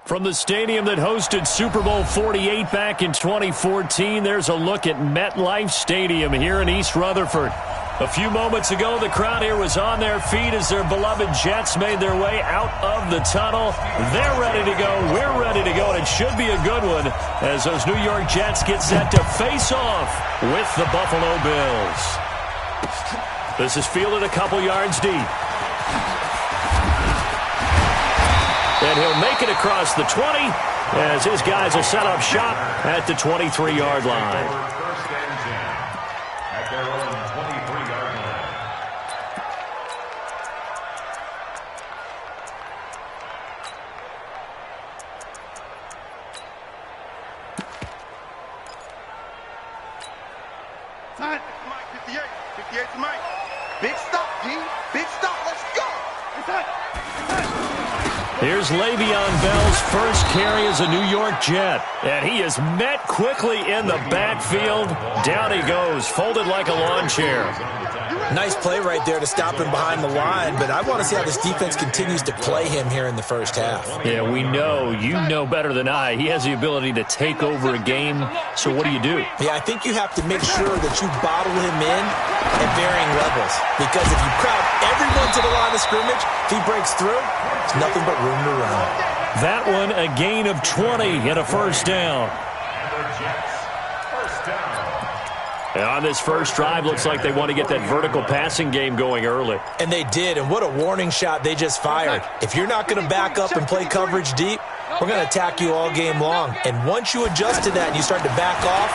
From the stadium that hosted Super Bowl 48 back in 2014, there's a look at MetLife Stadium here in East Rutherford. A few moments ago, the crowd here was on their feet as their beloved Jets made their way out of the tunnel. They're ready to go. We're ready to go, and it should be a good one as those New York Jets get set to face off with the Buffalo Bills. This is fielded a couple yards deep. And he'll make it across the 20 as his guys will set up shop at the 23-yard line. First and 10 at their own 23-yard line. Time. Mike, 58. 58 to Mike. Big stop, G. Big stop. Let's go. It's time. Here's Le'Veon Bell's first carry as a New York Jet. And he is met quickly in the backfield. Down he goes, folded like a lawn chair. Nice play right there to stop him behind the line, but I want to see how this defense continues to play him here in the first half. Yeah, we know. You know better than I. He has the ability to take over a game. So what do? Yeah, I think you have to make sure that you bottle him in at varying levels. Because if you crowd everyone to the line of scrimmage, if he breaks through, there's nothing but room to run. That one, a gain of 20 and a first down. And on this first drive, looks like they want to get that vertical passing game going early. And they did, and what a warning shot they just fired. If you're not going to back up and play coverage deep, we're going to attack you all game long. And once you adjust to that and you start to back off,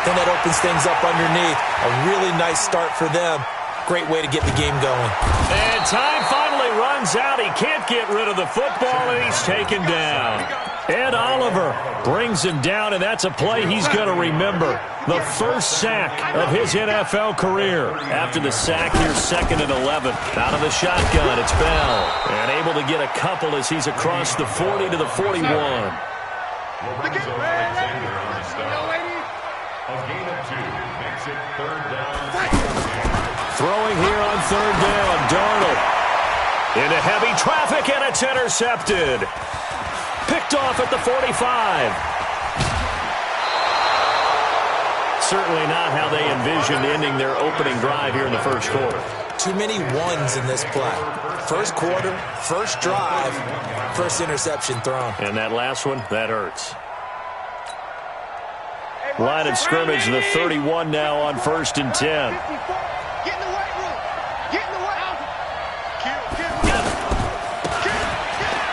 then that opens things up underneath. A really nice start for them. Great way to get the game going. And time finally runs out. He can't get rid of the football, and he's taken down. Ed Oliver brings him down, and that's a play he's going to remember. The first sack of his NFL career. After the sack, here's 2nd and 11. Out of the shotgun, it's Bell. And able to get a couple as he's across the 40 to the 41. Lorenzo Alexander on the start. A gain of 2 makes it 3rd down. Throwing here on 3rd down, Darnold. Into heavy traffic, and it's intercepted. Picked off at the 45. Certainly not how they envisioned ending their opening drive here in the first quarter. Too many ones in this play. First quarter, first drive, first interception thrown. And that last one, that hurts. Line of scrimmage, the 31 now on 1st and 10.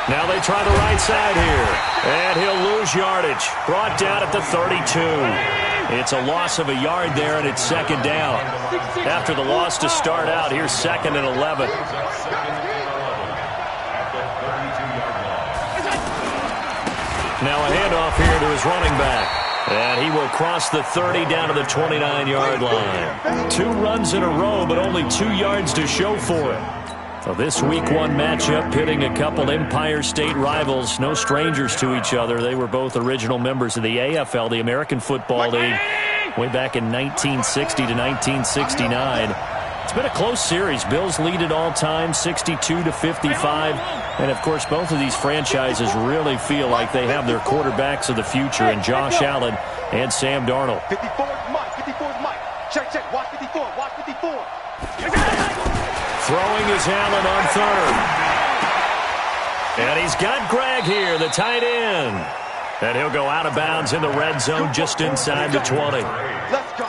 Now they try the right side here. And he'll lose yardage. Brought down at the 32. It's a loss of a yard there, and it's 2nd down. After the loss to start out, here's 2nd and 11. Now a handoff here to his running back. And he will cross the 30 down to the 29-yard line. 2 runs in a row, but only 2 yards to show for it. Well, this Week 1 matchup pitting a couple Empire State rivals, no strangers to each other. They were both original members of the AFL, the American Football League, way back in 1960 to 1969. It's been a close series. Bills lead it all time, 62-55. And, of course, both of these franchises really feel like they have their quarterbacks of the future in Josh Allen and Sam Darnold. 54 is Mike. 54 is Mike. Check, check. Watch 54. Watch 54. Throwing is Allen on 3rd. And he's got Gregg here, the tight end. And he'll go out of bounds in the red zone just inside the 20.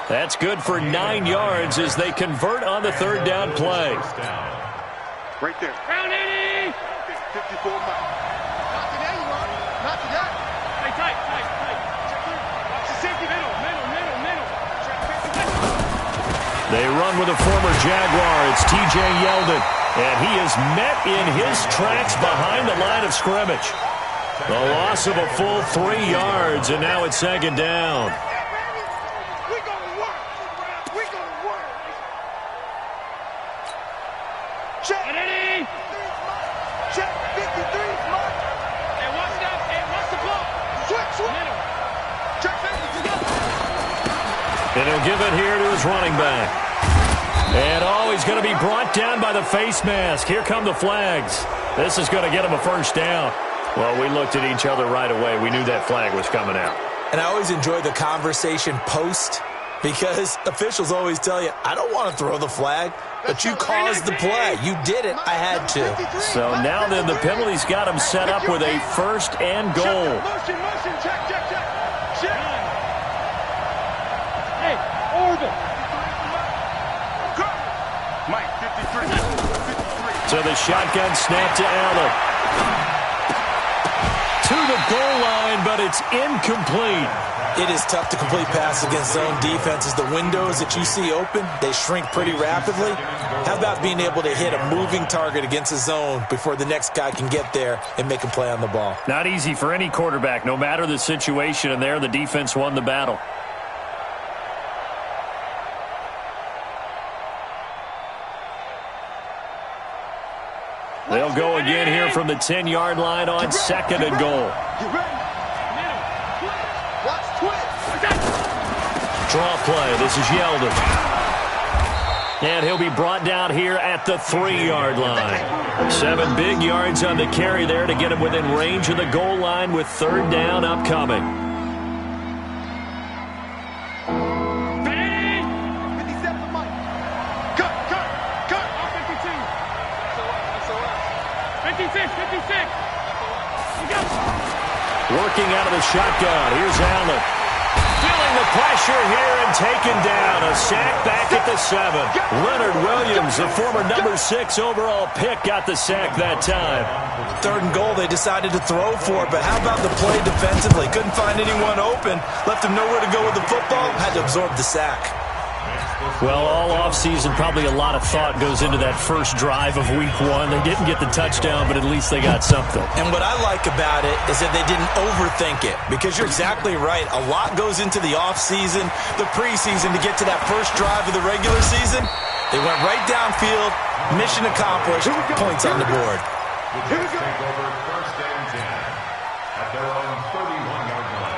That's good for 9 yards as they convert on the 3rd down play. Right there. Round 80. 54 Mike. Not to that, you are. Not to that. Hey, tight. Watch the safety. Middle. They run with a former Jaguar. It's T.J. Yeldon. And he is met in his tracks behind the line of scrimmage. The loss of a full 3 yards, and now it's 2nd down. We're going to work. Check. Check. 53 is Mike. Hey, watch that. Hey, watch the ball. Switch. Check. And he'll give it here to his running back. And, oh, he's going to be brought down by the face mask. Here come the flags. This is going to get him a first down. Well, we looked at each other right away. We knew that flag was coming out. And I always enjoy the conversation post because officials always tell you, I don't want to throw the flag, but you caused the play. You did it. I had to. So now then the penalty's got him set up with a first and goal. Motion, check. Hey, Orville. Mike, 53. So the shotgun snap to Allen. To the goal line, but it's incomplete. It is tough to complete passes against zone defenses. The windows that you see open, they shrink pretty rapidly. How about being able to hit a moving target against a zone before the next guy can get there and make a play on the ball? Not easy for any quarterback, no matter the situation, and there the defense won the battle. They'll go again here from the 10-yard line on second and goal. Draw play. This is Yeldon. And he'll be brought down here at the 3-yard line. 7 big yards on the carry there to get him within range of the goal line with third down upcoming. Working out of the shotgun. Here's Allen. Feeling the pressure here and taken down. A sack back at the 7. Leonard Williams, the former number 6 overall pick, got the sack that time. Third and goal, they decided to throw for it, but how about the play defensively? Couldn't find anyone open. Left him nowhere to go with the football. Had to absorb the sack. Well, all offseason, probably a lot of thought goes into that first drive of week 1. They didn't get the touchdown, but at least they got something. And what I like about it is that they didn't overthink it, because you're exactly right. A lot goes into the offseason, the preseason to get to that first drive of the regular season. They went right downfield, mission accomplished, points on the board. Here we go. Take over first and 10 at their own 31-yard line.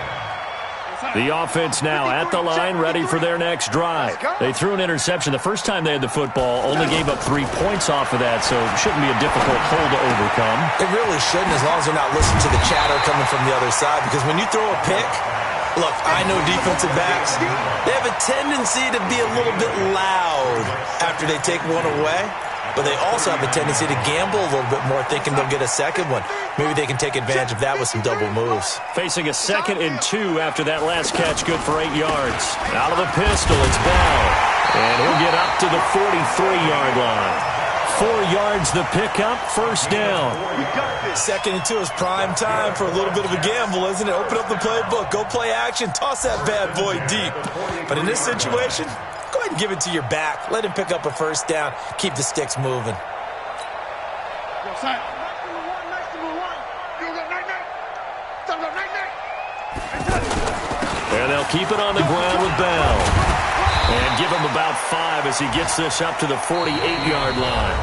The offense now at the line, ready for their next drive. They threw an interception the first time they had the football, only gave up 3 points off of that, so it shouldn't be a difficult hole to overcome. It really shouldn't, as long as they're not listening to the chatter coming from the other side, because when you throw a pick, look, I know defensive backs, they have a tendency to be a little bit loud after they take one away. But they also have a tendency to gamble a little bit more, thinking they'll get a second one. Maybe they can take advantage of that with some double moves. Facing a 2nd and 2 after that last catch, good for 8 yards. Out of the pistol, it's Bell. And he'll get up to the 43-yard line. 4 yards the pickup, first down. 2nd and 2 is prime time for a little bit of a gamble, isn't it? Open up the playbook, go play action, toss that bad boy deep. But in this situation, go ahead and give it to your back. Let him pick up a first down. Keep the sticks moving. And they'll keep it on the ground with Bell. And give him about 5 as he gets this up to the 48-yard line.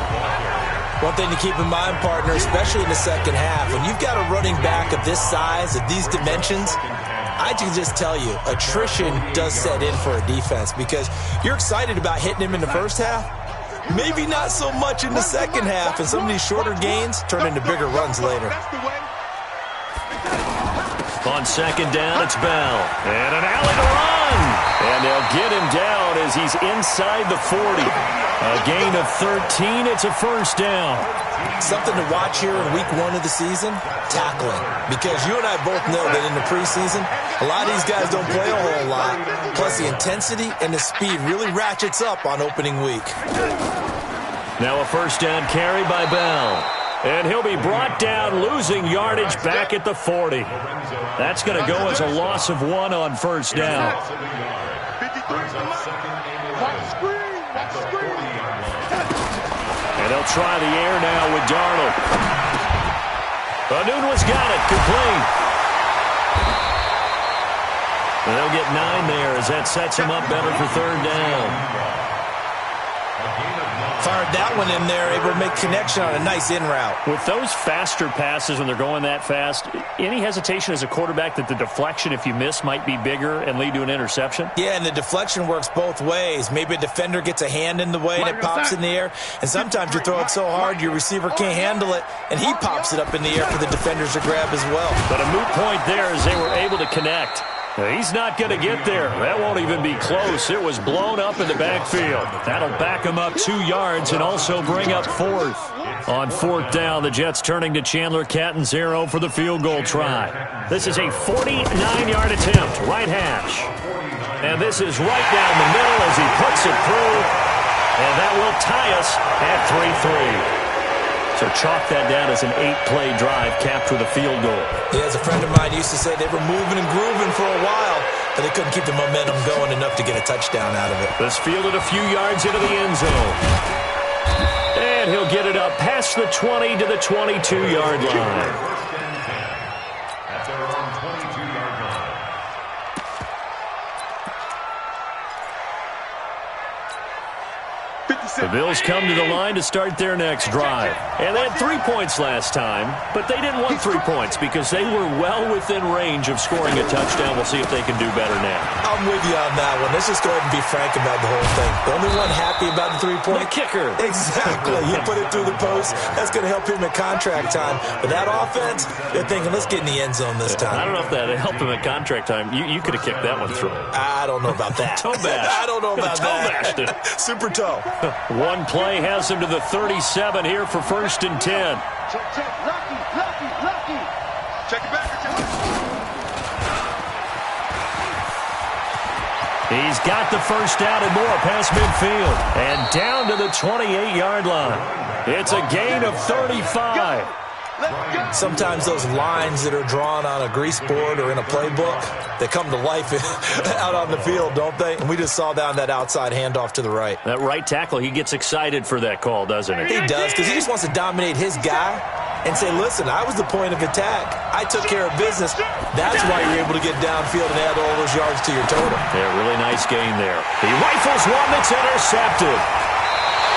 One thing to keep in mind, partner, especially in the second half, when you've got a running back of this size, of these dimensions, I can just tell you, attrition does set in for a defense, because you're excited about hitting him in the first half. Maybe not so much in the second half, and some of these shorter gains turn into bigger runs later. On second down, it's Bell. And an alley to run. And they'll get him down as he's inside the 40. A gain of 13. It's a first down. Something to watch here in week 1 of the season, tackling. Because you and I both know that in the preseason, a lot of these guys don't play a whole lot. Plus the intensity and the speed really ratchets up on opening week. Now a first down carry by Bell. And he'll be brought down, losing yardage back at the 40. That's going to go as a loss of 1 on first down. And they'll try the air now with Darnold. Anunwa's got it, complete. And they'll get 9 there as that sets him up better for third down. A gain of 9. Fired that one in there, able to make connection on a nice in route. With those faster passes when they're going that fast, any hesitation as a quarterback that the deflection, if you miss, might be bigger and lead to an interception? Yeah, and the deflection works both ways. Maybe a defender gets a hand in the way and it pops in the air, and sometimes you throw it so hard your receiver can't handle it, and he pops it up in the air for the defenders to grab as well. But a moot point there as they were able to connect. He's not going to get there. That won't even be close. It was blown up in the backfield. That'll back him up 2 yards and also bring up 4th. On 4th down, the Jets turning to Chandler Catanzaro for the field goal try. This is a 49-yard attempt, right hash. And this is right down the middle as he puts it through. And that will tie us at 3-3. So chalk that down as an 8-play drive capped with a field goal. Yeah, as a friend of mine used to say, they were moving and grooving for a while, but they couldn't keep the momentum going enough to get a touchdown out of it. This fielded a few yards into the end zone. And he'll get it up past the 20 to the 22-yard line. That's our own 22-yard line. The Bills come to the line to start their next drive. And they had 3 points last time, but they didn't want 3 points because they were well within range of scoring a touchdown. We'll see if they can do better now. I'm with you on that one. Let's just go ahead and be frank about the whole thing. The only one happy about the 3-point. The kicker. Exactly. You put it through the post. That's going to help him at contract time. But that offense, they're thinking, let's get in the end zone this time. I don't know if that helped him at contract time. You could have kicked that one through. I don't know about that. Toe bash. I don't know about that. Toe bashed it. Super toe. One play has him to the 37 here for 1st and 10. Check. Lucky. Check it back. He's got the first down and more past midfield. And down to the 28-yard line. It's a gain of 35. Sometimes those lines that are drawn on a grease board or in a playbook, they come to life out on the field, don't they? And we just saw down that outside handoff to the right. That right tackle, he gets excited for that call, doesn't he? He does, because he just wants to dominate his guy and say, listen, I was the point of attack. I took care of business. That's why you're able to get downfield and add all those yards to your total. Yeah, really nice gain there. He rifles one that's intercepted.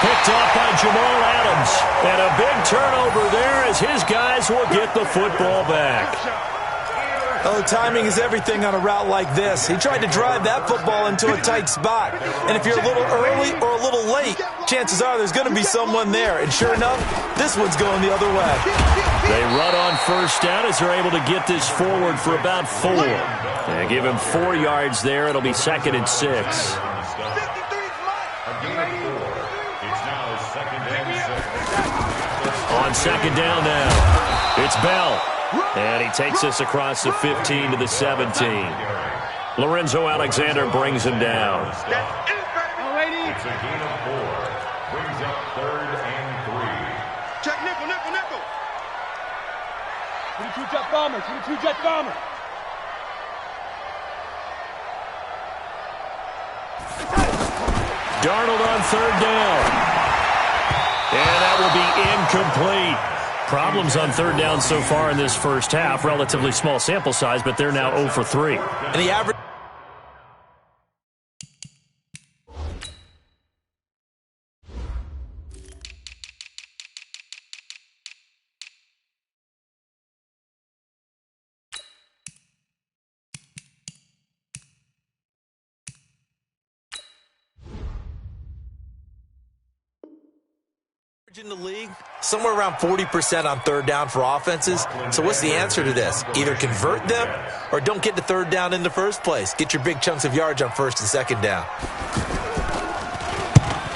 Picked off by Jamal Adams. And a big turnover there as his guys will get the football back. Oh, timing is everything on a route like this. He tried to drive that football into a tight spot. And if you're a little early or a little late, chances are there's going to be someone there. And sure enough, this one's going the other way. They run on first down as they're able to get this forward for about 4. And give him 4 yards there. It'll be 2nd and 6. On 2nd down now, it's Bell. And he takes us across the 15 to the 17. Lorenzo Alexander brings him down. It's a gain of 4. Brings up 3rd and 3. Check nickel. 22 jet bomber. Darnold on 3rd down. And that will be incomplete. Problems on 3rd down so far in this first half. Relatively small sample size, but they're now 0 for 3. And the average... in the league, somewhere around 40% on 3rd down for offenses. So what's the answer to this? Either convert them or don't get to 3rd down in the first place. Get your big chunks of yards on 1st and 2nd down.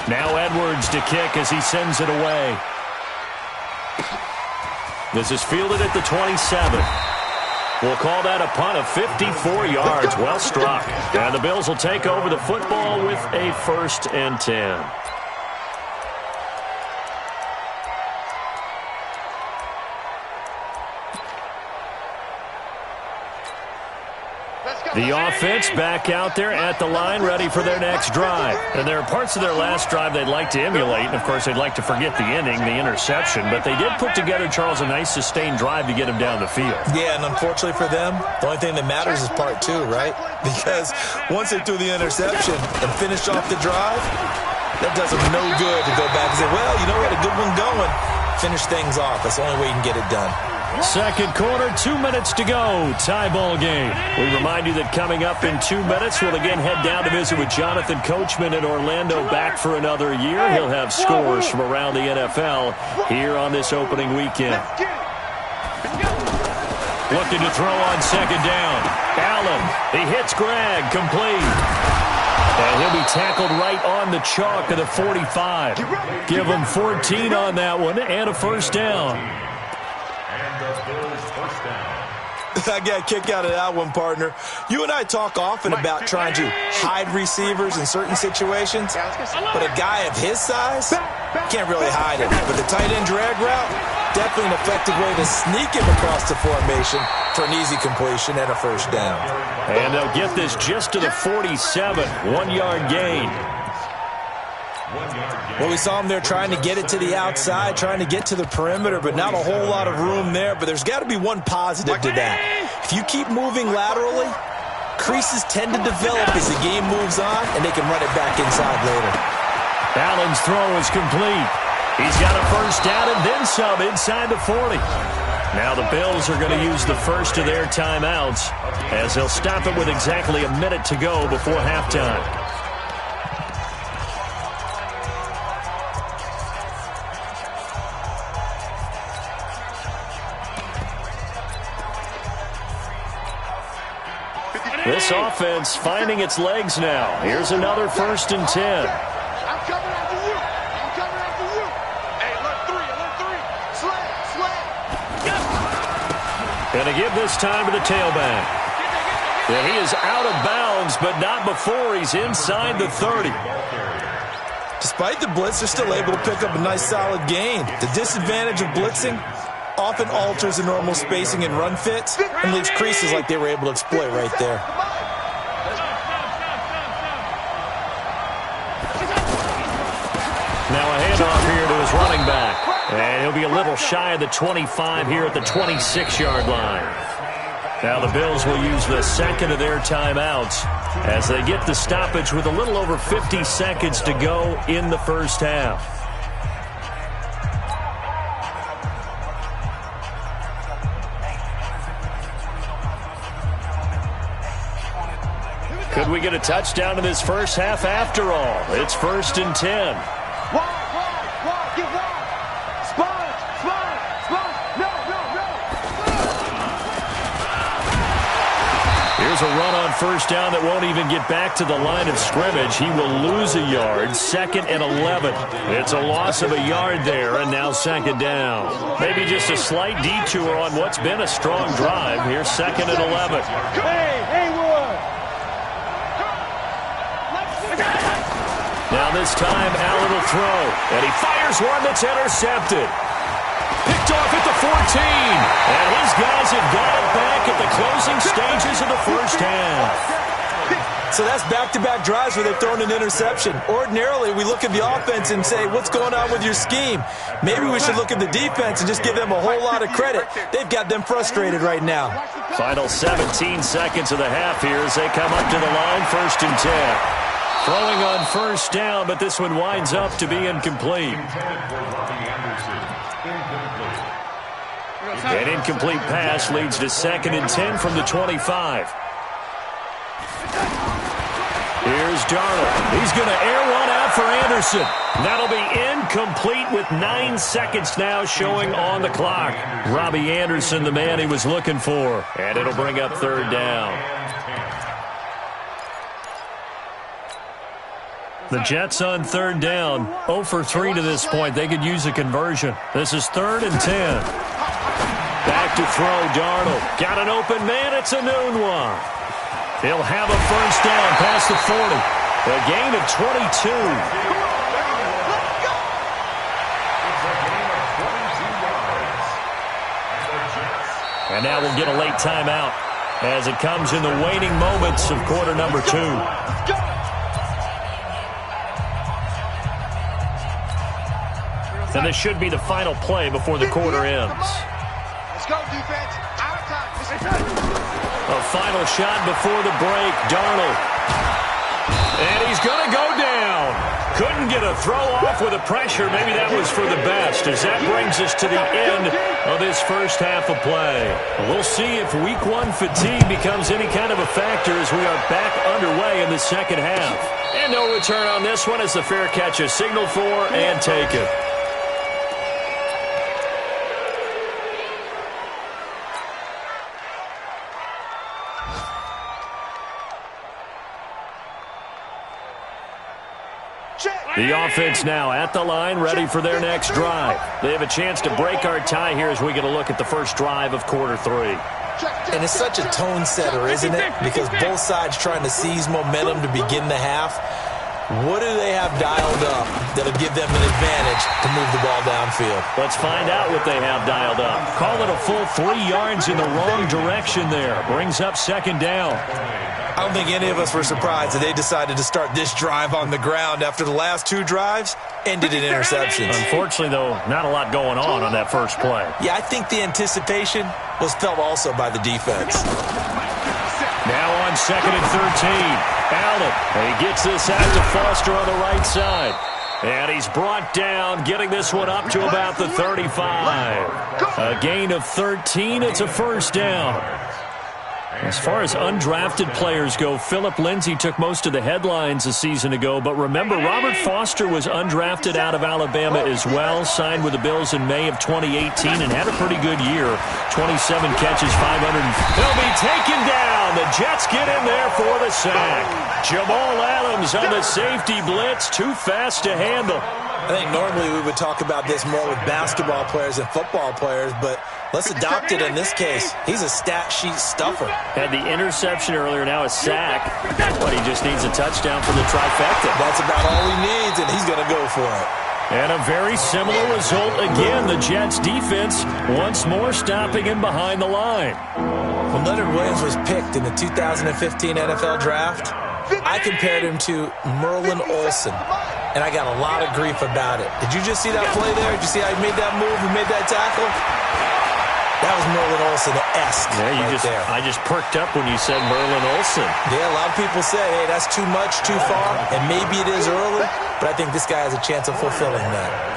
Now Edwards to kick as he sends it away. This is fielded at the 27. We'll call that a punt of 54 yards. Well struck. And the Bills will take over the football with a 1st and 10. The offense back out there at the line, ready for their next drive. And there are parts of their last drive they'd like to emulate. And, of course, they'd like to forget the inning, the interception. But they did put together, Charles, a nice sustained drive to get him down the field. Yeah, and unfortunately for them, the only thing that matters is part 2, right? Because once they threw the interception and finished off the drive, That does them no good to go back and say, well, you know, we had a good one going. Finish things off. That's the only way you can get it done. Second quarter, 2 minutes to go. Tie ball game. We remind you that coming up in 2 minutes, we'll again head down to visit with Jonathan Coachman in Orlando, back for another year. He'll have scores from around the NFL here on this opening weekend. Looking to throw on second down. Allen, he hits Gregg, complete. And he'll be tackled right on the chalk of the 45. Give him 14 on that one and a first down. I got a kick out of that one, partner. You and I talk often about trying to hide receivers in certain situations, but a guy of his size can't really hide it. But the tight end drag route, definitely an effective way to sneak him across the formation for an easy completion and a first down. And they'll get this just to the 47, 1-yard gain. Well, we saw him there trying to get it to the outside, trying to get to the perimeter, but not a whole lot of room there. But there's got to be one positive to that. If you keep moving laterally, creases tend to develop as the game moves on, and they can run it back inside later. Allen's throw is complete. He's got a first down and then some inside the 40. Now the Bills are going to use the first of their timeouts as they'll stop it with exactly a minute to go before halftime. This offense finding its legs now. Here's another 1st and 10. I'm coming after you. I'm coming after you. Hey, alert three. Slay. Going to give this time to the tailback. And he is out of bounds, but not before he's inside the 30. Despite the blitz, they're still able to pick up a nice solid gain. The disadvantage of blitzing often alters the normal spacing and run fits and leaves creases like they were able to exploit right there. Now a handoff here to his running back. And he'll be a little shy of the 25 here at the 26-yard line. Now the Bills will use the second of their timeouts as they get the stoppage with a little over 50 seconds to go in the first half. Could we get a touchdown in this first half after all? It's 1st and 10. Wide, get wide. Spot. No. Here's a run on first down that won't even get back to the line of scrimmage. He will lose a yard. 2nd and 11. It's a loss of a yard there, and now 2nd down. Maybe just a slight detour on what's been a strong drive. Here's 2nd and 11. Hey, Wood. Now this time, Allen will throw, and he fires one that's intercepted. Picked off at the 14, and his guys have got it back at the closing stages of the first half. So that's back-to-back drives where they've thrown an interception. Ordinarily, we look at the offense and say, what's going on with your scheme? Maybe we should look at the defense and just give them a whole lot of credit. They've got them frustrated right now. Final 17 seconds of the half here as they come up to the line, 1st and 10. Throwing on first down, but this one winds up to be incomplete. An incomplete pass leads to 2nd and 10 from the 25. Here's Darnold. He's going to air one out for Anderson. That'll be incomplete with 9 seconds now showing on the clock. Robbie Anderson, the man he was looking for. And it'll bring up 3rd down. The Jets on 3rd down, 0 for 3 to this point. They could use a conversion. This is 3rd and 10. Back to throw, Darnold. Got an open man, it's a noon one. He'll have a first down past the 40. A gain of 22. And now we'll get a late timeout as it comes in the waning moments of quarter number 2. And this should be the final play before the quarter ends. Let's go, defense. Out of time. A final shot before the break. Darnold. And he's going to go down. Couldn't get a throw off with the pressure. Maybe that was for the best, as that brings us to the end of this first half of play. We'll see if week one fatigue becomes any kind of a factor as we are back underway in the second half. And no return on this one as the fair catch is signaled for and taken. The offense now at the line, ready for their next drive. They have a chance to break our tie here as we get a look at the first drive of quarter three. And it's such a tone setter, isn't it? Because both sides trying to seize momentum to begin the half. What do they have dialed up that'll give them an advantage to move the ball downfield? Let's find out what they have dialed up. Call it a full 3 yards in the wrong direction there. Brings up second down. I don't think any of us were surprised that they decided to start this drive on the ground after the last 2 drives ended in interceptions. Unfortunately, though, not a lot going on that first play. Yeah, I think the anticipation was felt also by the defense. Now on 2nd and 13. Allen, he gets this out to Foster on the right side. And he's brought down, getting this one up to about the 35. A gain of 13. It's a first down. As far as undrafted players go, Philip Lindsay took most of the headlines a season ago. But remember, Robert Foster was undrafted out of Alabama as well, signed with the Bills in May of 2018 and had a pretty good year. 27 catches, 500. He'll be taken down. The Jets get in there for the sack. Jamal Adams on the safety blitz, too fast to handle. I think normally we would talk about this more with basketball players and football players, but let's adopt it in this case. He's a stat sheet stuffer. Had the interception earlier, now a sack. But he just needs a touchdown for the trifecta. That's about all he needs, and he's going to go for it. And a very similar result again. The Jets defense once more stopping him behind the line. When Leonard Williams was picked in the 2015 NFL Draft, I compared him to Merlin Olsen, and I got a lot of grief about it. Did you just see that play there? Did you see how he made that move and made that tackle? That was Merlin Olsen-esque there. I just perked up when you said Merlin Olsen. Yeah, a lot of people say, hey, that's too much, too far, and maybe it is early, but I think this guy has a chance of fulfilling that.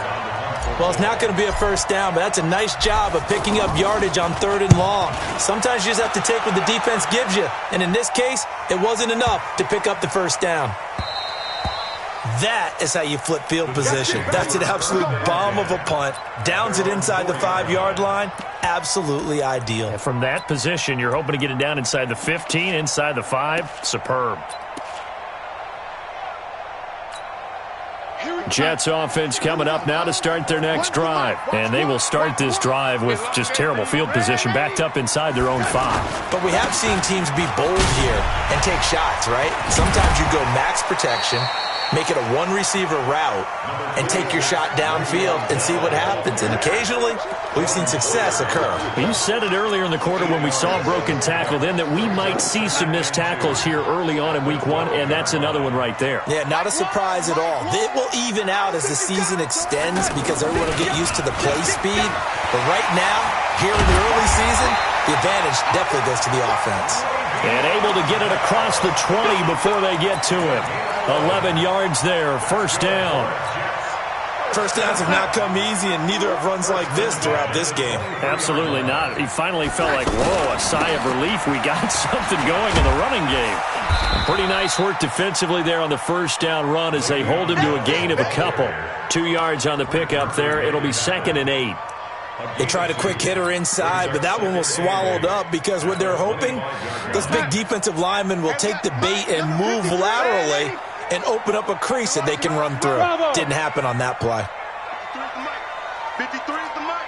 Well, it's not going to be a first down, but that's a nice job of picking up yardage on 3rd and long. Sometimes you just have to take what the defense gives you, and in this case, it wasn't enough to pick up the first down. That is how you flip field position. That's an absolute bomb of a punt. Downs it inside the 5-yard line. Absolutely ideal. And from that position, you're hoping to get it down inside the 15, inside the 5. Superb. Jets offense coming up now to start their next drive. And they will start this drive with just terrible field position, backed up inside their own 5. But we have seen teams be bold here and take shots, right? Sometimes you go max protection, make it a 1-receiver route, and take your shot downfield and see what happens. And occasionally, we've seen success occur. You said it earlier in the quarter when we saw a broken tackle then that we might see some missed tackles here early on in week 1, and that's another one right there. Yeah, not a surprise at all. It will even out as the season extends because everyone will get used to the play speed. But right now, here in the early season, the advantage definitely goes to the offense. And able to get it across the 20 before they get to it. 11 yards there, first down. First downs have not come easy, and neither have runs like this throughout this game. Absolutely not. He finally felt like, whoa, a sigh of relief. We got something going in the running game. Pretty nice work defensively there on the first down run as they hold him to a gain of a couple. 2 yards on the pickup there. It'll be 2nd and 8. They tried a quick hitter inside, but that one was swallowed up because what they're hoping, those big defensive linemen will take the bait and move laterally and open up a crease that they can run through. Didn't happen on that play. 53 is the mic.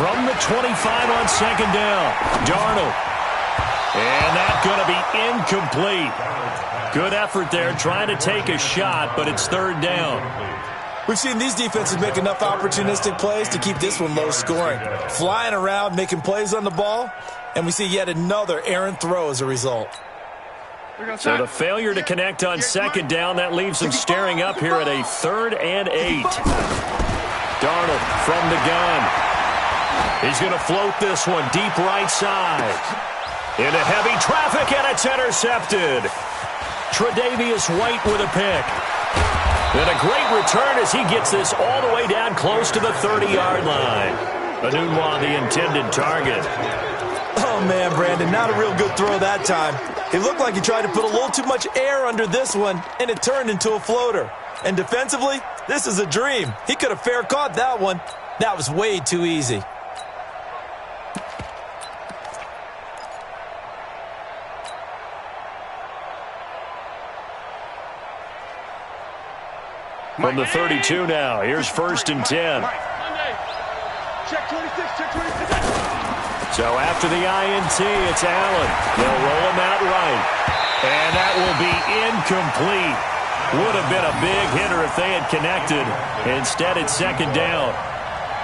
From the 25 on 2nd down, Darnold. And that's going to be incomplete. Good effort there, trying to take a shot, but it's 3rd down. We've seen these defenses make enough opportunistic plays to keep this one low scoring. Flying around, making plays on the ball, and we see yet another errant throw as a result. So the failure to connect on 2nd down, that leaves them staring up here at a 3rd and 8. Darnold from the gun. He's going to float this one deep right side. Into heavy traffic, and it's intercepted. Tre'Davious White with a pick. And a great return as he gets this all the way down close to the 30-yard line. Anunwa, the intended target. Oh, man, Brandon, not a real good throw that time. It looked like he tried to put a little too much air under this one, and it turned into a floater. And defensively, this is a dream. He could have fair caught that one. That was way too easy. From the 32 now, here's 1st and 10. Check 26, check 26. So after the INT, it's Allen. They'll roll him out right. And that will be incomplete. Would have been a big hitter if they had connected. Instead, it's 2nd down.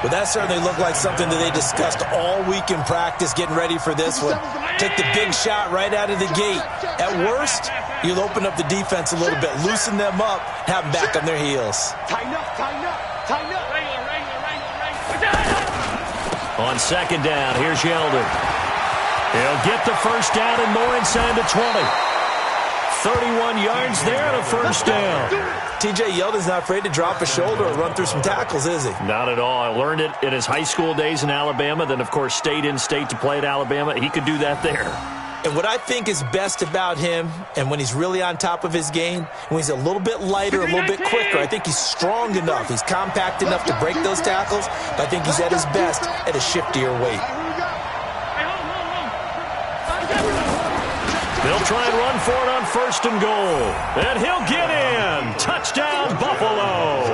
But that certainly looked like something that they discussed all week in practice, getting ready for this one. Take the big shot right out of the gate. At worst, you'll open up the defense a little bit, loosen them up, have them back on their heels. Tighten up, tighten up, tighten up. On 2nd down, here's Yeldon. He'll get the 1st down and more inside the 20. 31 yards there and a 1st down. TJ Yeldon's not afraid to drop a shoulder or run through some tackles, is he? Not at all. I learned it in his high school days in Alabama, then, of course, stayed in state to play at Alabama. He could do that there. And what I think is best about him, and when he's really on top of his game, when he's a little bit lighter, a little bit quicker, I think he's strong enough. He's compact enough to break those tackles, but I think he's at his best at a shiftier weight. They'll try and run for it on 1st and goal. And he'll get in. Touchdown, Buffalo.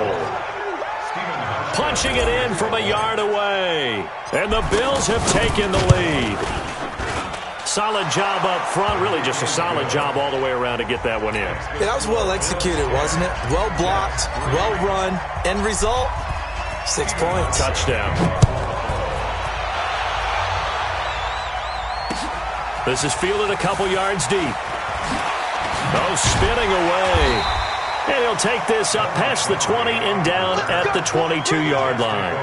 Punching it in from a yard away. And the Bills have taken the lead. Solid job up front. Really just a solid job all the way around to get that one in. Yeah, that was well executed, wasn't it? Well blocked, well run. End result, 6 points. Touchdown. This is fielded a couple yards deep. Oh, spinning away. And he'll take this up past the 20 and down at the 22-yard line.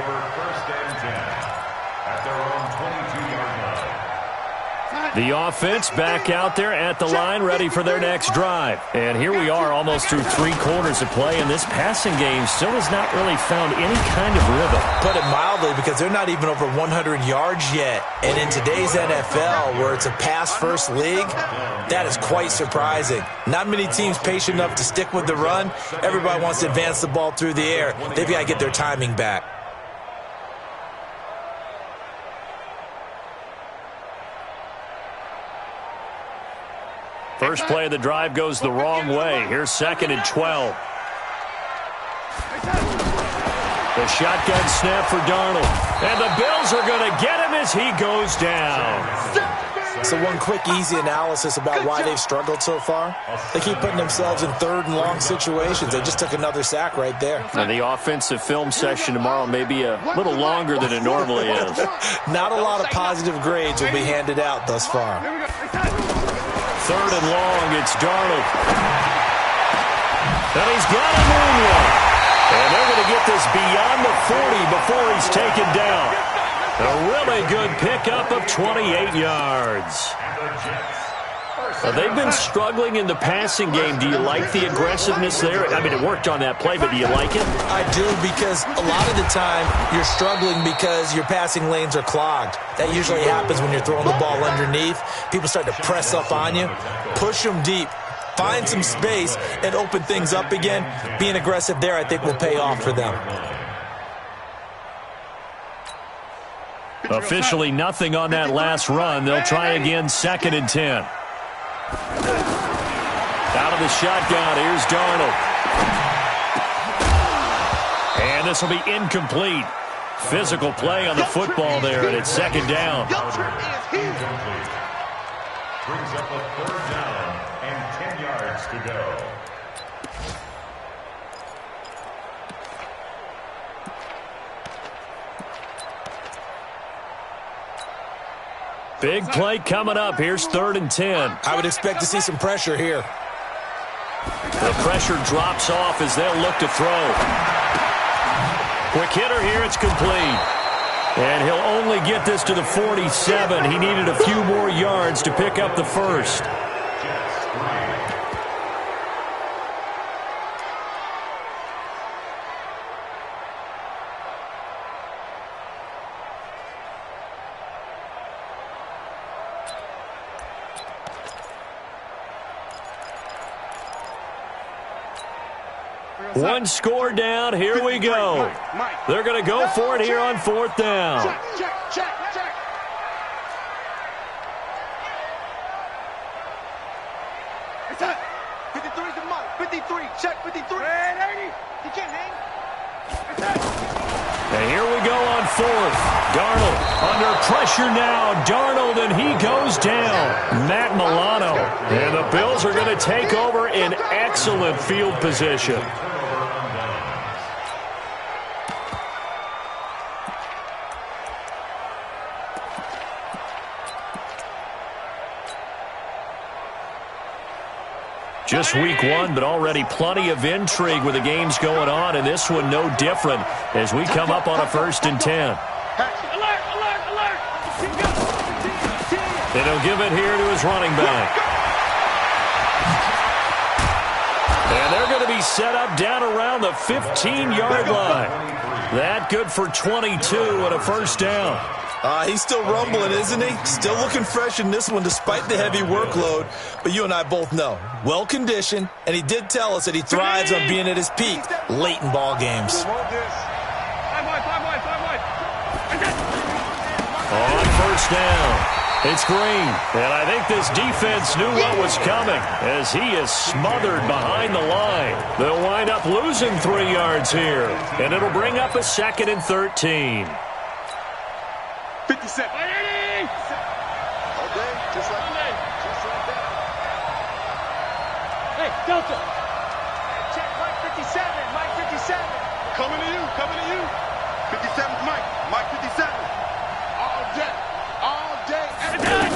The offense back out there at the line, ready for their next drive. And here we are almost through 3 quarters of play, and this passing game still has not really found any kind of rhythm. Put it mildly, because they're not even over 100 yards yet. And in today's NFL, where it's a pass-first league, that is quite surprising. Not many teams patient enough to stick with the run. Everybody wants to advance the ball through the air. They've got to get their timing back. First play of the drive goes the wrong way. Here's 2nd and 12. The shotgun snap for Darnold. And the Bills are going to get him as he goes down. So one quick, easy analysis about why they've struggled so far. They keep putting themselves in 3rd and long situations. They just took another sack right there. And the offensive film session tomorrow may be a little longer than it normally is. Not a lot of positive grades will be handed out thus far. 3rd and long, it's Darnold. And he's got a moonwalk. And they're going to get this beyond the 40 before he's taken down. A really good pickup of 28 yards. They've been struggling in the passing game. Do you like the aggressiveness there? I mean, it worked on that play, but do you like it? I do, because a lot of the time you're struggling because your passing lanes are clogged. That usually happens when you're throwing the ball underneath. People start to press up on you. Push them deep. Find some space and open things up again. Being aggressive there, I think, will pay off for them. Officially nothing on that last run. They'll try again, 2nd and 10. Out of the shotgun, here's Darnold. And this will be incomplete. Physical play on the football there, and it's 2nd down. Brings up a 3rd down and 10 yards to go. Big play coming up. Here's 3rd and 10. I would expect to see some pressure here. The pressure drops off as they'll look to throw. Quick hitter here. It's complete. And he'll only get this to the 47. He needed a few more yards to pick up the 1st. One score down. Here we go. They're going to go for it here on 4th down. Check. 53's the mark. 53. Check 53. You can't hang. And here we go on 4th. Darnold under pressure now. Darnold, and he goes down. Matt Milano. And the Bills are going to take over in excellent field position. Just week 1, but already plenty of intrigue with the games going on, and this one no different as we come up on a 1st and 10. Alert! And he'll give it here to his running back. And they're going to be set up down around the 15-yard line. That good for 22 and a 1st down. He's still rumbling, isn't he? Still looking fresh in this one despite the heavy workload. But you and I both know, well-conditioned, and he did tell us that he thrives on being at his peak late in ball games. On 1st down, it's Green. And I think this defense knew what was coming as he is smothered behind the line. They'll wind up losing 3 yards here, and it'll bring up a 2nd and 13. 57. Okay, just like that. Hey, Delta. Check Mike 57. Mike 57. Coming to you. 57's Mike. Mike 57. All day, every day.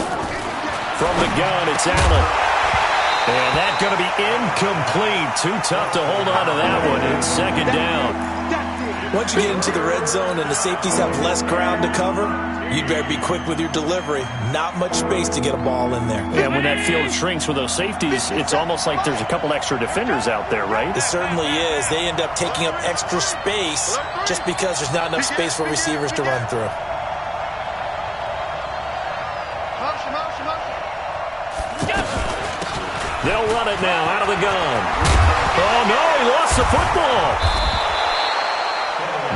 From the gun, it's Allen. And that's going to be incomplete. Too tough to hold on to that one. It's 2nd down. Once you get into the red zone and the safeties have less ground to cover, you'd better be quick with your delivery. Not much space to get a ball in there. Yeah, when that field shrinks with those safeties, it's almost like there's a couple extra defenders out there, right? It certainly is. They end up taking up extra space just because there's not enough space for receivers to run through. They'll run it now out of the gun. Oh, no, he lost the football.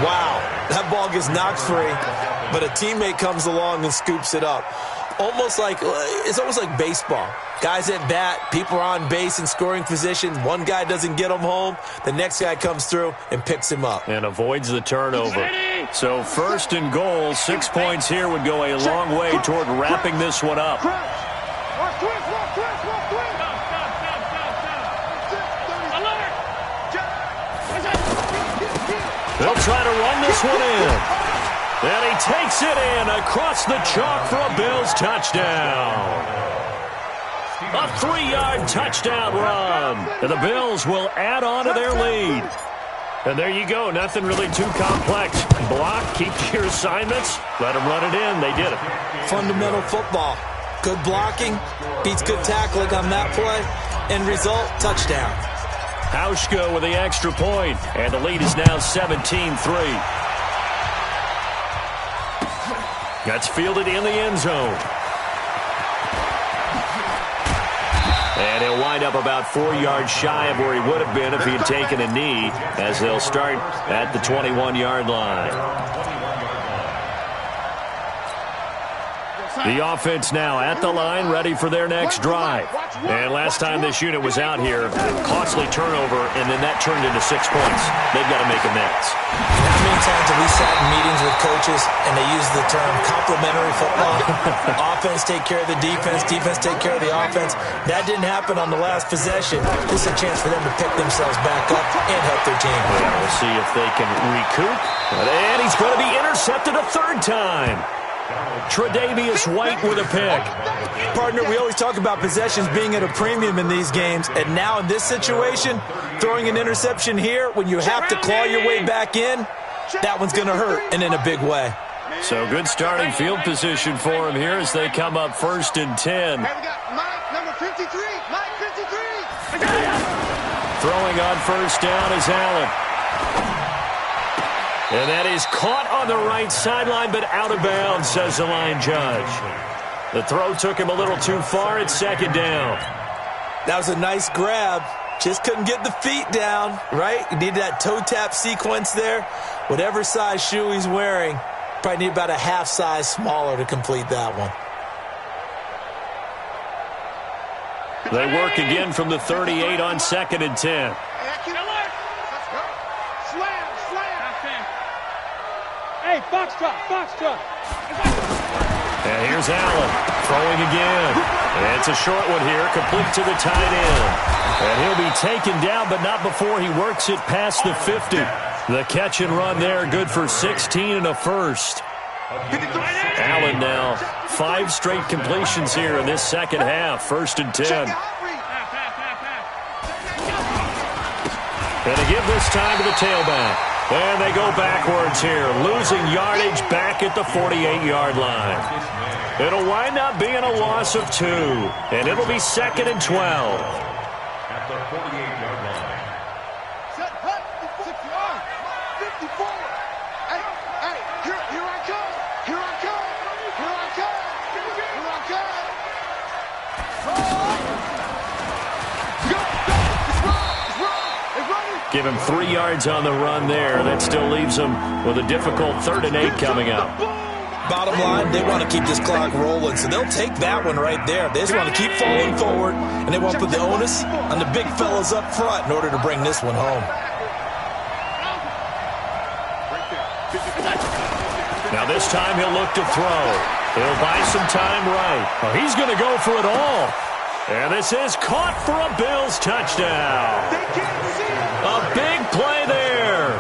Wow, that ball gets knocked free, but a teammate comes along and scoops it up. It's almost like baseball. Guys at bat, people are on base in scoring position. One guy doesn't get him home. The next guy comes through and picks him up. And avoids the turnover. So 1st and goal, 6 points here would go a long way toward wrapping this one up. They'll try to run this one in. And he takes it in across the chalk for a Bills touchdown. A 3-yard touchdown run. And the Bills will add on to their lead. And there you go. Nothing really too complex. Block, keep your assignments, let them run it in. They did it. Fundamental football. Good blocking beats good tackling on that play. End result, touchdown. Hauschka with the extra point, and the lead is now 17-3. That's fielded in the end zone. And he'll wind up about 4 yards shy of where he would have been if he had taken a knee, as they'll start at the 21-yard line. The offense now at the line, ready for their next drive. And last time this unit was out here, costly turnover, and then that turned into 6 points. They've got to make amends. How many times have we sat in meetings with coaches and they use the term complementary football? Offense take care of the defense, defense take care of the offense. That didn't happen on the last possession. This is a chance for them to pick themselves back up and help their team. Yeah, we'll see if they can recoup. And he's going to be intercepted a 3rd time. Tre'Davious White with a pick. Partner, we always talk about possessions being at a premium in these games, and now in this situation, throwing an interception here when you have to claw your way back in, that one's going to hurt, and in a big way. So good starting field position for him here as they come up 1st and 10. Hey, we got Mike, number 53. Mike 53. Throwing on 1st down is Allen. And that is caught on the right sideline, but out of bounds, says the line judge. The throw took him a little too far. It's 2nd down. That was a nice grab, Just couldn't get the feet down, right? You needed that toe tap sequence there. Whatever size shoe he's wearing, probably need about a half size smaller to complete that one. They work again from the 38 on 2nd and 10. Hey, foxtrot. And here's Allen throwing again. And it's a short one here, complete to the tight end. And he'll be taken down, but not before he works it past the 50. The catch and run there, good for 16 and a first. Allen now, 5 straight completions here in this second half, 1st and 10. And to give this time to the tailback. And they go backwards here, losing yardage back at the 48-yard line. It'll wind up being a loss of 2, and it'll be 2nd and 12. At the 48-yard line. Set, hut, 54. Hey, here I come. Here I come. Give him 3 yards on the run there. That still leaves him with a difficult 3rd and 8 coming up. Bottom line, they want to keep this clock rolling, so they'll take that one right there. They just want to keep falling forward, and they want to put the onus on the big fellas up front in order to bring this one home. Now this time he'll look to throw. He'll buy some time right. Oh, he's going to go for it all. And this is caught for a Bills touchdown. A big play there.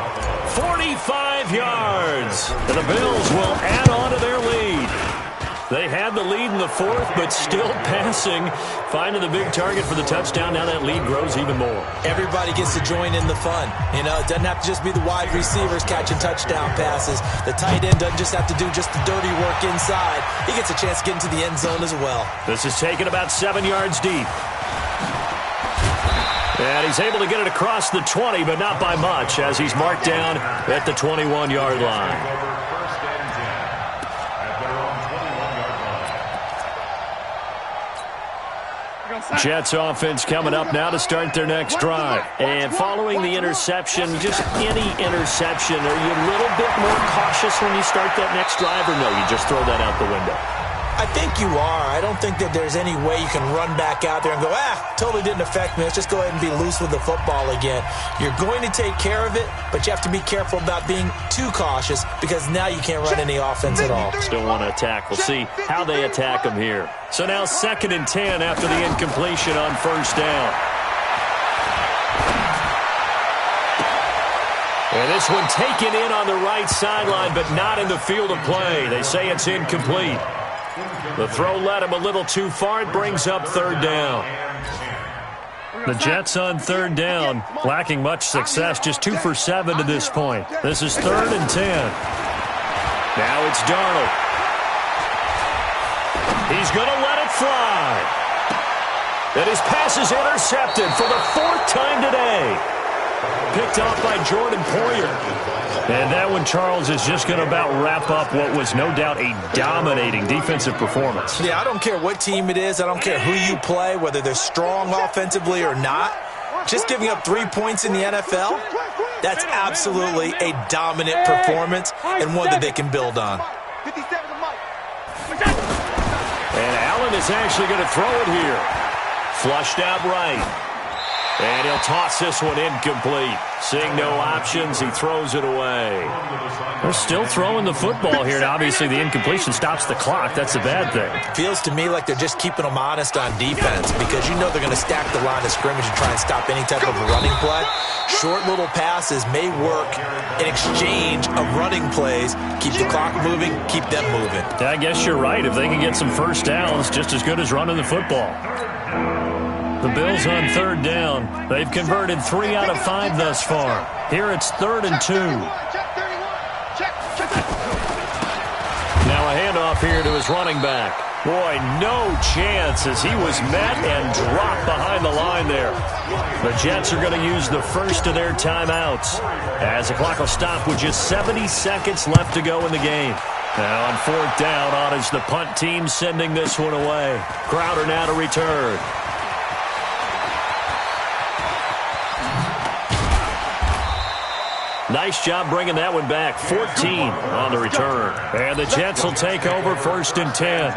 45 yards. And the Bills will add on to their lead. They had the lead in the 4th, but still passing. Finding the big target for the touchdown. Now that lead grows even more. Everybody gets to join in the fun. You know, it doesn't have to just be the wide receivers catching touchdown passes. The tight end doesn't just have to do just the dirty work inside. He gets a chance to get into the end zone as well. This is taken about 7 yards deep. And he's able to get it across the 20, but not by much, as he's marked down at the 21-yard line. Jets offense coming up now to start their next drive. And following the interception, just any interception, are you a little bit more cautious when you start that next drive, or no, you just throw that out the window? I think you are. I don't think that there's any way you can run back out there and go, totally didn't affect me. Let's just go ahead and be loose with the football again. You're going to take care of it, but you have to be careful about being too cautious because now you can't run any offense at all. Still want to attack. We'll see how they attack them here. So now 2nd and 10 after the incompletion on 1st down. And this one taken in on the right sideline, but not in the field of play. They say it's incomplete. The throw led him a little too far. It brings up 3rd down. The Jets on 3rd down, lacking much success, just 2 for 7 to this point. This is 3rd and 10. Now it's Darnold. He's going to let it fly. And his pass is intercepted for the 4th time today. Picked off by Jordan Poyer. And that one, Charles, is just going to about wrap up what was no doubt a dominating defensive performance. Yeah, I don't care what team it is. I don't care who you play, whether they're strong offensively or not. Just giving up 3 points in the NFL, that's absolutely a dominant performance and one that they can build on. And Allen is actually going to throw it here. Flushed out right. And he'll toss this one incomplete. Seeing no options, he throws it away. They're still throwing the football here, and obviously the incompletion stops the clock. That's a bad thing. Feels to me like they're just keeping them honest on defense because you know they're going to stack the line of scrimmage and try and stop any type of running play. Short little passes may work in exchange of running plays. Keep the clock moving, keep them moving. I guess you're right. If they can get some first downs, just as good as running the football. The Bills on 3rd down. They've converted 3 out of 5 thus far. Here it's 3rd and 2. Now a handoff here to his running back. Boy, no chance as he was met and dropped behind the line there. The Jets are going to use the first of their timeouts as the clock will stop with just 70 seconds left to go in the game. Now on 4th down, on is the punt team sending this one away. Crowder now to return. Nice job bringing that one back. 14 on the return. And the Jets will take over 1st and 10.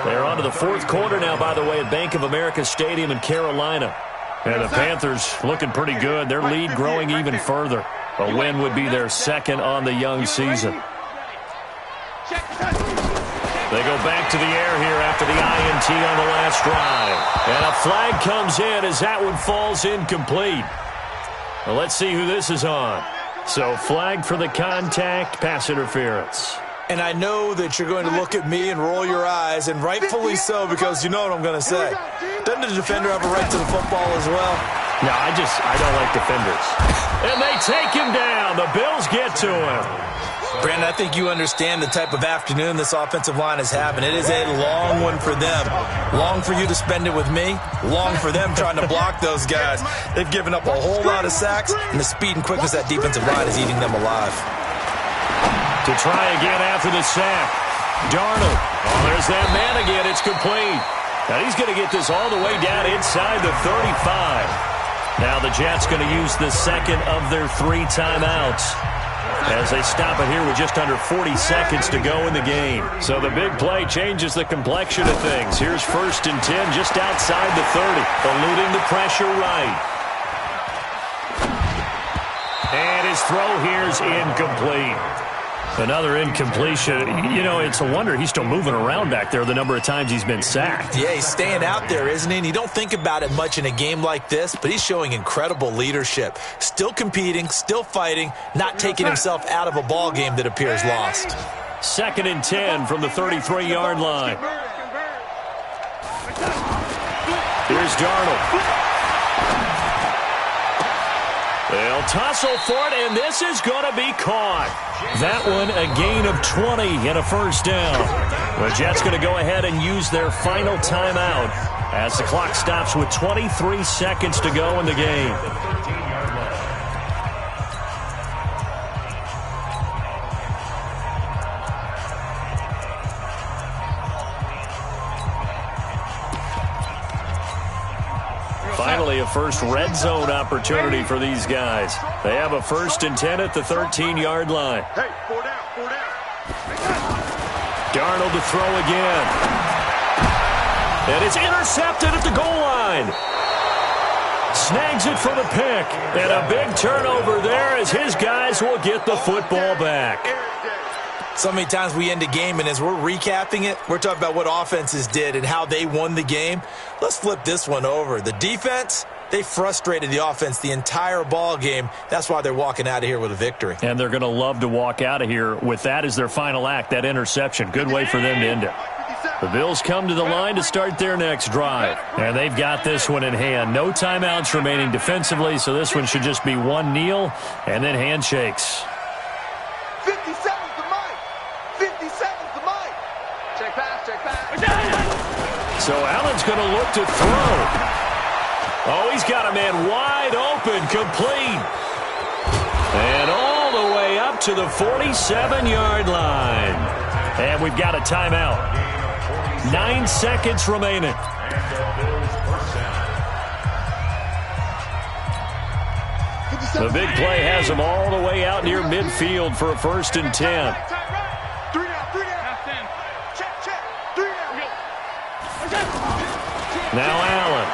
They're on to the 4th quarter now, by the way, at Bank of America Stadium in Carolina. And the Panthers looking pretty good. Their lead growing even further. A win would be their 2nd on the young season. They go back to the air here after the INT on the last drive. And a flag comes in as that one falls incomplete. Well, let's see who this is on. So flag for the contact, pass interference. And I know that you're going to look at me and roll your eyes, and rightfully so, because you know what I'm going to say. Doesn't the defender have a right to the football as well? No, I don't like defenders. And they take him down. The Bills get to him. Brandon, I think you understand the type of afternoon this offensive line is having. It is a long one for them. Long for you to spend it with me. Long for them trying to block those guys. They've given up a whole lot of sacks, and the speed and quickness of that defensive line is eating them alive. To try again after the sack. Darnold. Oh, there's that man again. It's complete. Now he's going to get this all the way down inside the 35. Now the Jets going to use the 2nd of their 3 timeouts as they stop it here with just under 40 seconds to go in the game. So the big play changes the complexion of things. Here's 1st and 10 just outside the 30, eluding the pressure right. And his throw here's incomplete. Another incompletion. You know, it's a wonder he's still moving around back there the number of times he's been sacked. Yeah, he's staying out there, isn't he? And you don't think about it much in a game like this, but he's showing incredible leadership. Still competing, still fighting, not taking himself out of a ball game that appears lost. 2nd and 10 from the 33-yard line. Here's Darnold. They'll tussle for it, and this is going to be caught. That one a gain of 20 and a 1st down. The Jets going to go ahead and use their final timeout as the clock stops with 23 seconds to go in the game. Finally, a first red zone opportunity for these guys. They have a 1st and 10 at the 13-yard line. Hey, 4 down, 4 down. Darnold to throw again. And it's intercepted at the goal line. Snags it for the pick. And a big turnover there as his guys will get the football back. So many times we end a game, and as we're recapping it, we're talking about what offenses did and how they won the game. Let's flip this one over. The defense, they frustrated the offense the entire ball game. That's why they're walking out of here with a victory. And they're going to love to walk out of here with that as their final act, that interception. Good way for them to end it. The Bills come to the line to start their next drive. And they've got this one in hand. No timeouts remaining defensively, so this one should just be one kneel and then handshakes. 57's the mic. 57's the mic. Check pass, check pass. So Allen's going to look to throw. Oh, he's got a man wide open, complete. And all the way up to the 47-yard line. And we've got a timeout. 9 seconds remaining. The big play has them all the way out near midfield for a 1st and 10. 3 down, 3 down. Check, check. 3 down. Now Allen.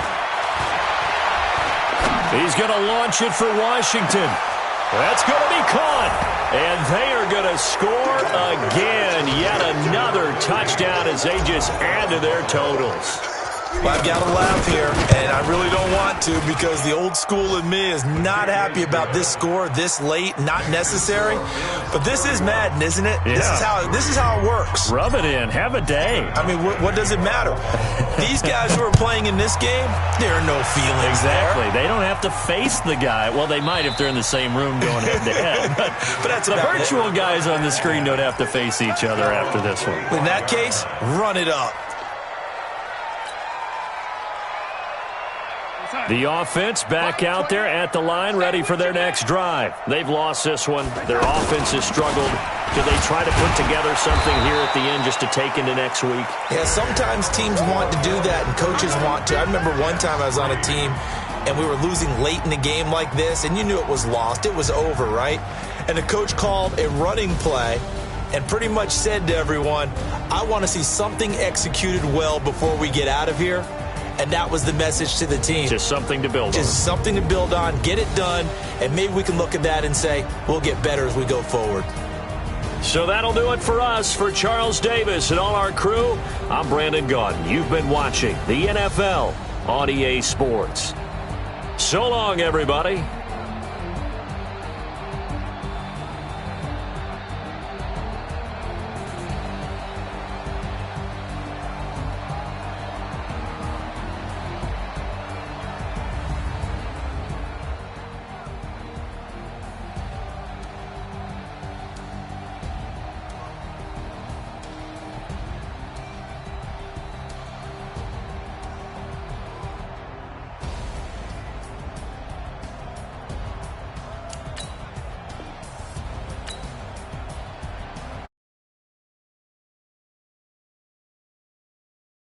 He's going to launch it for Washington. That's going to be caught. And they are going to score again. Yet another touchdown as they just add to their totals. Well, I've got to laugh here, and I really don't want to because the old school in me is not happy about this score this late, not necessary. But this is Madden, isn't it? Yeah. This is how it works. Rub it in. Have a day. I mean, what does it matter? These guys who are playing in this game, there are no feelings Exactly. there. They don't have to face the guy. Well, they might if they're in the same room going head-to-head. But that's the about virtual guys on the screen don't have to face each other after this one. In that case, run it up. The offense back out there at the line, ready for their next drive. They've lost this one. Their offense has struggled. Do they try to put together something here at the end just to take into next week? Yeah, sometimes teams want to do that and coaches want to. I remember one time I was on a team and we were losing late in the game like this, and you knew it was lost. It was over, right? And the coach called a running play and pretty much said to everyone, I want to see something executed well before we get out of here. And that was the message to the team. Just something to build on. Just something to build on, get it done, and maybe we can look at that and say, we'll get better as we go forward. So that'll do it for us. For Charles Davis and all our crew, I'm Brandon Gaudin. You've been watching the NFL on EA Sports. So long, everybody.